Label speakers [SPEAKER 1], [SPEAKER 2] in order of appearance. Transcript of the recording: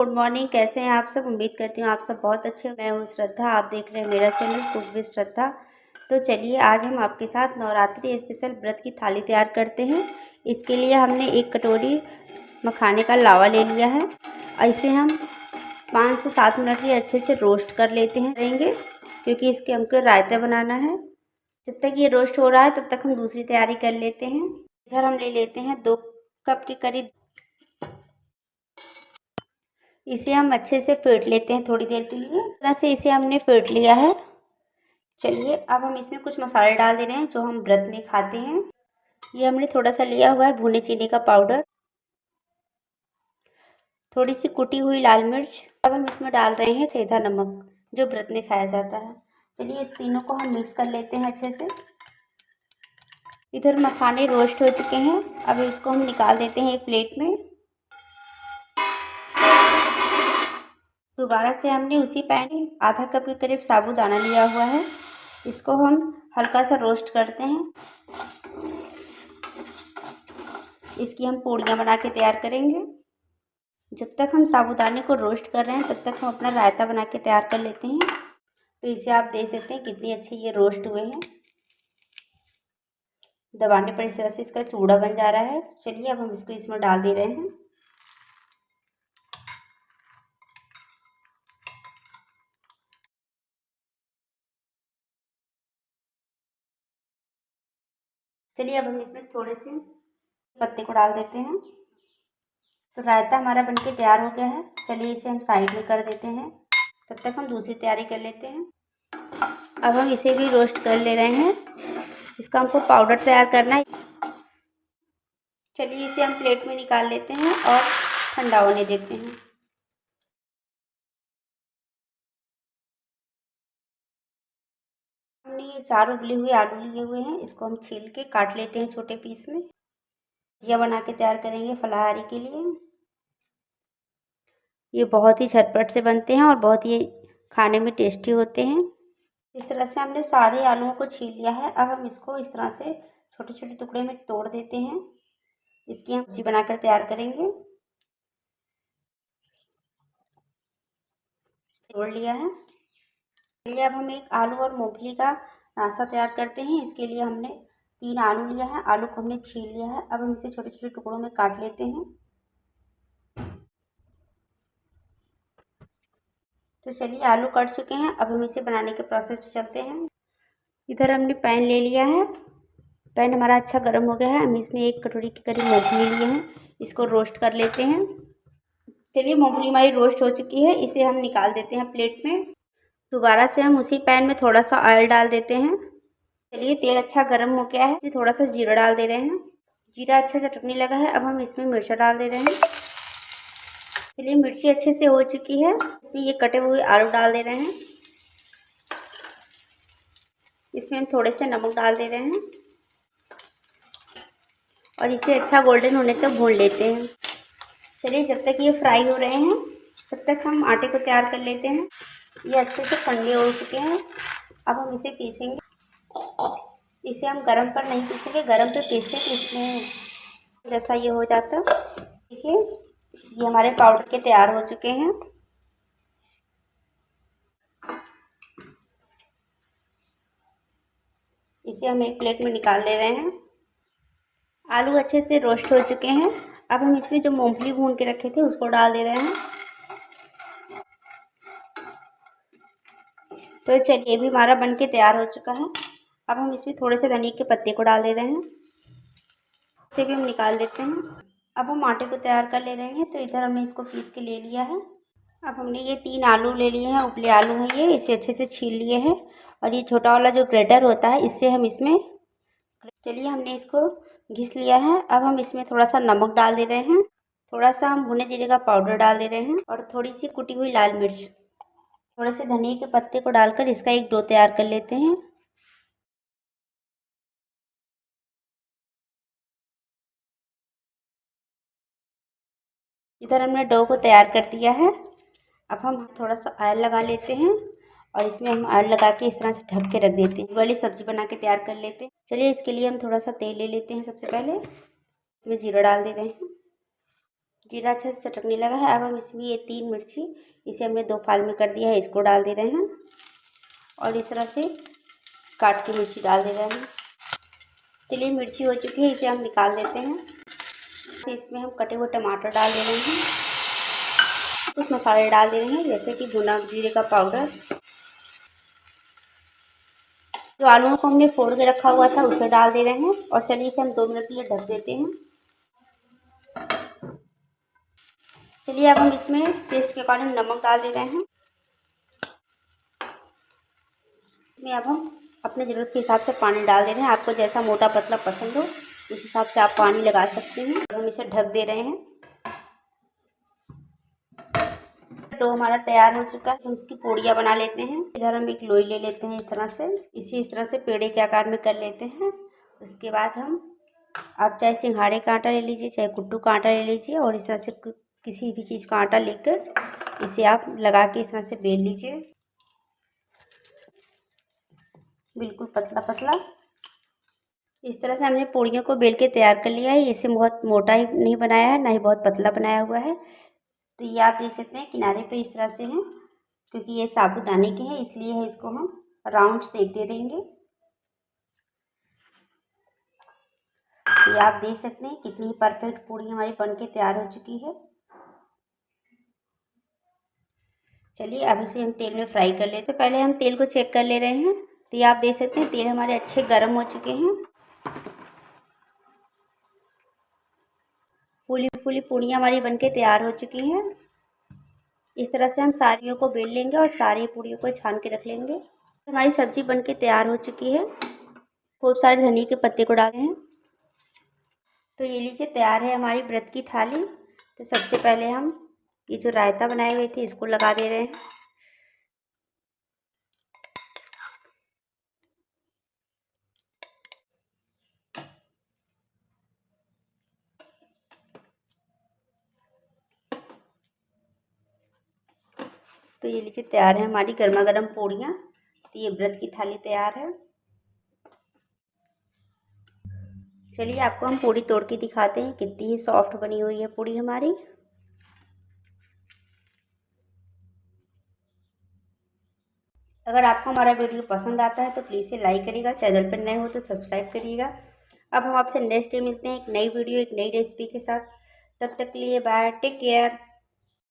[SPEAKER 1] Good morning. कैसे हैं आप सब? उम्मीद करती हूँ आप सब बहुत अच्छे हो। मैं हूँ श्रद्धा, आप देख रहे हैं मेरा चैनल कुक विद श्रद्धा। तो चलिए आज हम आपके साथ नवरात्रि स्पेशल व्रत की थाली तैयार करते हैं। इसके लिए हमने 1 कटोरी मखाने का लावा ले लिया है। ऐसे हम 5 से 7 मिनट लिए अच्छे से रोस्ट कर लेंगे क्योंकि इसके हमको रायता बनाना है। जब तक ये रोस्ट हो रहा है तब तक हम दूसरी तैयारी कर लेते हैं। इधर हम ले लेते हैं 2 कप के करीब। इसे हम अच्छे से फेंट लेते हैं थोड़ी देर के लिए। इस तरह से इसे हमने फेंट लिया है। चलिए अब हम इसमें कुछ मसाले डाल दे रहे हैं जो हम व्रत में खाते हैं। ये हमने थोड़ा सा लिया हुआ है भुने चीनी का पाउडर, थोड़ी सी कुटी हुई लाल मिर्च। अब हम इसमें डाल रहे हैं सेंधा नमक जो व्रत में खाया जाता है। चलिए इस तीनों को हम मिक्स कर लेते हैं अच्छे से। इधर मखाने रोस्ट हो चुके हैं। अब इसको हम निकाल देते हैं एक प्लेट में। दोबारा से हमने उसी पैन में आधा कप के करीब साबूदाना लिया हुआ है। इसको हम हल्का सा रोस्ट करते हैं। इसकी हम पूड़ियाँ बना के तैयार करेंगे। जब तक हम साबूदाने को रोस्ट कर रहे हैं तब तक हम अपना रायता बना के तैयार कर लेते हैं। तो इसे आप देख सकते हैं कितनी अच्छे ये रोस्ट हुए हैं। दबाने पर इस तरह से इसका चूड़ा बन जा रहा है। चलिए अब हम इसको इसमें डाल दे रहे हैं। चलिए अब हम इसमें थोड़े से पत्ते को डाल देते हैं। तो रायता हमारा बनके तैयार हो गया है। चलिए इसे हम साइड में कर देते हैं। तब तक हम दूसरी तैयारी कर लेते हैं। अब हम इसे भी रोस्ट कर ले रहे हैं। इसका हमको पाउडर तैयार करना है। चलिए इसे हम प्लेट में निकाल लेते हैं और ठंडा होने देते हैं। हमने ये 4 उबले हुए आलू लिए हुए हैं। इसको हम छील के काट लेते हैं छोटे पीस में। यह बना के तैयार करेंगे फलाहारी के लिए। ये बहुत ही झटपट से बनते हैं और बहुत ही खाने में टेस्टी होते हैं। इस तरह से हमने सारे आलूओं को छील लिया है। अब हम इसको इस तरह से छोटे छोटे टुकड़े में तोड़ देते हैं। इसकी हम सब्जी बनाकर तैयार करेंगे। तोड़ लिया है। चलिए अब हम एक आलू और मूंगफली का नाश्ता तैयार करते हैं। इसके लिए हमने 3 आलू लिया है। आलू को हमने छील लिया है। अब हम इसे छोटे छोटे टुकड़ों में काट लेते हैं। तो चलिए आलू कट चुके हैं। अब हम इसे बनाने के प्रोसेस पे चलते हैं। इधर हमने पैन ले लिया है। पैन हमारा अच्छा गर्म हो गया है। हम इसमें 1 कटोरी के करीब मूंगफली लिए हैं। इसको रोस्ट कर लेते हैं। चलिए मूंगफली हमारी रोस्ट हो चुकी है। इसे हम निकाल देते हैं प्लेट में। दोबारा से हम उसी पैन में थोड़ा सा ऑयल डाल देते हैं। चलिए तेल अच्छा गर्म हो गया है। थोड़ा सा जीरा डाल दे रहे हैं। जीरा अच्छा चटकने लगा है। अब हम इसमें मिर्चा डाल दे रहे हैं। चलिए मिर्ची अच्छे से हो चुकी है। इसमें ये कटे हुए आलू डाल दे रहे हैं। इसमें हम थोड़े से नमक डाल दे रहे हैं और इसे अच्छा गोल्डन होने तक भून लेते हैं। चलिए जब तक ये फ्राई हो रहे हैं तब तक हम आटे को तैयार कर लेते हैं। ये अच्छे से ठंडे हो चुके हैं। अब हम इसे पीसेंगे। इसे हम गरम पर नहीं पीसेंगे। गरम पे पीसते तो इसमें जैसा ये हो जाता। देखिए ये हमारे पाउडर के तैयार हो चुके हैं। इसे हम एक प्लेट में निकाल ले रहे हैं। आलू अच्छे से रोस्ट हो चुके हैं। अब हम इसमें जो मूंगफली भून के रखे थे उसको डाल दे रहे हैं। तो चलिए भी हमारा बन के तैयार हो चुका है। अब हम इसमें थोड़े से धनिया के पत्ते को डाल दे रहे हैं। इसे भी हम निकाल देते हैं। अब हम आटे को तैयार कर ले रहे हैं। तो इधर हमने इसको पीस के ले लिया है। अब हमने ये 3 आलू ले लिए हैं। उबले आलू हैं ये। इसे अच्छे से छील लिए हैं और ये छोटा वाला जो ग्रेटर होता है इससे हम इसमें। चलिए हमने इसको घिस लिया है। अब हम इसमें थोड़ा सा नमक डाल दे रहे हैं। थोड़ा सा हम भुने जीरे का पाउडर डाल दे रहे हैं और थोड़ी सी कुटी हुई लाल मिर्च, थोड़े से धनिया के पत्ते को डालकर इसका एक डो तैयार कर लेते हैं। इधर हमने डो को तैयार कर दिया है। अब हम थोड़ा सा ऑयल लगा लेते हैं और इसमें हम ऑयल लगा के इस तरह से ढक के रख देते हैं। वाली सब्जी बना के तैयार कर लेते हैं। चलिए इसके लिए हम थोड़ा सा तेल ले लेते हैं। सबसे पहले इसमें जीरा डाल दे रहे हैं। जीरा अच्छे से चटकने लगा है। अब हम इसमें ये 3 मिर्ची, इसे हमने 2 फाल में कर दिया है, इसको डाल दे रहे हैं और इस तरह से काट के मिर्ची डाल दे रहे हैं। चलिए मिर्ची हो चुकी है, इसे हम निकाल देते हैं। तो इसमें हम कटे हुए टमाटर डाल दे रहे हैं, कुछ मसाले डाल दे रहे हैं जैसे कि भुना जीरे का पाउडर। जो आलूओं को हमने फोड़ के रखा हुआ था उसे डाल दे रहे हैं और चलिए इसे हम 2 मिनट के लिए ढक देते हैं। चलिए अब हम इसमें टेस्ट के अकॉर्डिंग नमक डाल दे रहे हैं। इसमें अब हम अपने ज़रूरत के हिसाब से पानी डाल दे रहे हैं। आपको जैसा मोटा पतला पसंद हो उस हिसाब से आप पानी लगा सकते हैं। हम इसे ढक दे रहे हैं। डो हमारा तैयार हो चुका है। हम इसकी पूड़ियाँ बना लेते हैं। इधर हम एक लोई ले लेते हैं, इस तरह से इस तरह से पेड़े के आकार में कर लेते हैं। उसके बाद आप चाहे सिंघाड़े का आटा ले लीजिए, चाहे कुट्टू का आटा ले लीजिए और इस तरह से किसी भी चीज़ का आटा लेकर इसे आप लगा के इस तरह से बेल लीजिए, बिल्कुल पतला पतला। इस तरह से हमने पूड़ियों को बेल के तैयार कर लिया है। इसे बहुत मोटा ही नहीं बनाया है, ना ही बहुत पतला बनाया हुआ है। तो ये आप देख सकते हैं किनारे पे इस तरह से हैं, क्योंकि ये साबूदाने के हैं इसलिए है, इसको हम राउंड सेक दे देंगे। ये आप देख सकते हैं कितनी परफेक्ट पूड़ी हमारी बनके तैयार हो चुकी है। चलिए अब इसे हम तेल में फ्राई कर लेते हैं। तो पहले हम तेल को चेक कर ले रहे हैं। तो ये आप देख सकते हैं तेल हमारे अच्छे गर्म हो चुके हैं। फूली फूली पूड़ियाँ हमारी बनके तैयार हो चुकी हैं। इस तरह से हम सारियों को बेल लेंगे और सारी पूड़ियों को छान के रख लेंगे। हमारी सब्जी बनके तैयार हो चुकी है। खूब सारे धनिया के पत्ते को डाले हैं। तो ये लीजिए तैयार है हमारी व्रत की थाली। तो सबसे पहले हम ये जो रायता बनाए हुए थे इसको लगा दे रहे हैं। तो ये लीजिए तैयार है हमारी गर्मा गर्म पूड़ियाँ। तो ये व्रत की थाली तैयार है। चलिए आपको हम पूड़ी तोड़ के दिखाते हैं कितनी ही सॉफ्ट बनी हुई है पूड़ी हमारी। अगर आपको हमारा वीडियो पसंद आता है तो प्लीज़ इसे लाइक करिएगा, चैनल पर नए हो तो सब्सक्राइब करिएगा। अब हम आपसे नेक्स्ट डे मिलते हैं एक नई वीडियो, एक नई रेसिपी के साथ। तब तक के लिए बाय, टेक केयर।